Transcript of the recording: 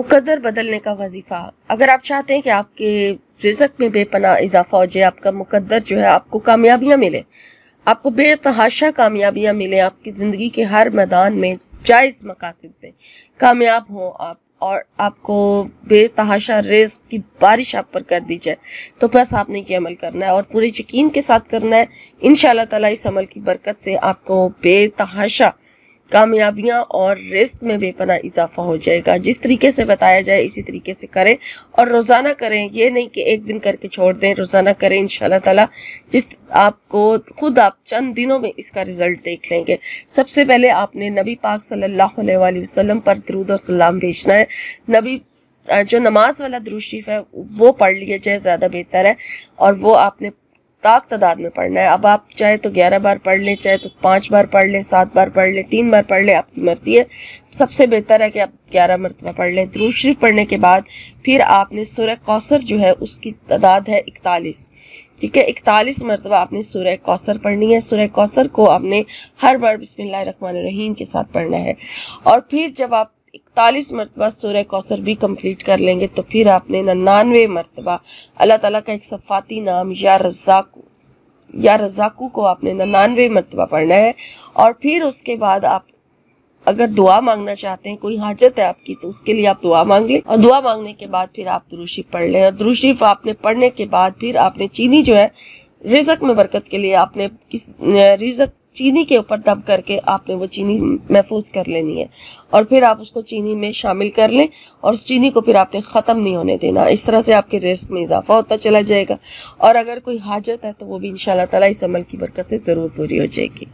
مقدر بدلنے کا وظیفہ۔ اگر آپ چاہتے ہیں کہ آپ کے رزق میں بے پناہ اضافہ ہو جائے، آپ کا مقدر جو ہے آپ کو کامیابیاں ملے، آپ کو بے تحاشا کامیابیاں ملے، آپ کی زندگی کے ہر میدان میں جائز مقاصد میں کامیاب ہوں آپ، اور آپ کو بے تحاشا رزق کی بارش آپ پر کر دی جائے، تو بس آپ نے یہ عمل کرنا ہے اور پورے یقین کے ساتھ کرنا ہے۔ انشاءاللہ تعالیٰ اس عمل کی برکت سے آپ کو بے تحاشا کامیابیاں اور رزق میں بے پناہ اضافہ ہو جائے گا۔ جس طریقے سے بتایا جائے اسی طریقے سے کریں اور روزانہ کریں، یہ نہیں کہ ایک دن کر کے چھوڑ دیں، روزانہ کریں انشاءاللہ تعالیٰ۔ آپ کو خود آپ چند دنوں میں اس کا رزلٹ دیکھ لیں گے۔ سب سے پہلے آپ نے نبی پاک صلی اللہ علیہ وآلہ وسلم پر درود و سلام بھیجنا ہے۔ نبی جو نماز والا درود شریف ہے وہ پڑھ لیا جائے، زیادہ بہتر ہے، اور وہ آپ نے طاق تعداد میں پڑھنا ہے۔ اب آپ چاہے تو 11 بار پڑھ لیں، چاہے تو 5 بار پڑھ لیں، 7 بار پڑھ لیں، 3 بار پڑھ لیں، آپ کی مرضی ہے۔ سب سے بہتر ہے کہ آپ 11 مرتبہ پڑھ لیں۔ درود شریف پڑھنے کے بعد پھر آپ نے سورہ کوثر جو ہے اس کی تعداد ہے 41، ٹھیک ہے، 41 مرتبہ آپ نے سورہ کوثر پڑھنی ہے۔ سورہ کوثر کو آپ نے ہر بار بسم اللہ الرحمن الرحیم کے ساتھ پڑھنا ہے، اور پھر جب آپ 41 مرتبہ سورہ کوثر بھی کمپلیٹ کر لیں گے تو پھر آپ نے 99 مرتبہ اللہ تعالیٰ کا ایک صفاتی نام یا رزاقو کو آپ نے 99 مرتبہ پڑھنا ہے۔ اور پھر اس کے بعد آپ اگر دعا مانگنا چاہتے ہیں، کوئی حاجت ہے آپ کی، تو اس کے لیے آپ دعا مانگ لیں، اور دعا مانگنے کے بعد پھر آپ درود شریف پڑھ لیں۔ اور درود شریف آپ نے پڑھنے کے بعد پھر آپ نے چینی جو ہے رزق میں برکت کے لیے آپ نے رزق چینی کے اوپر دب کر کے آپ نے وہ چینی محفوظ کر لینی ہے، اور پھر آپ اس کو چینی میں شامل کر لیں، اور اس چینی کو پھر آپ نے ختم نہیں ہونے دینا۔ اس طرح سے آپ کے رزق میں اضافہ ہوتا چلا جائے گا، اور اگر کوئی حاجت ہے تو وہ بھی انشاءاللہ تعالیٰ اس عمل کی برکت سے ضرور پوری ہو جائے گی۔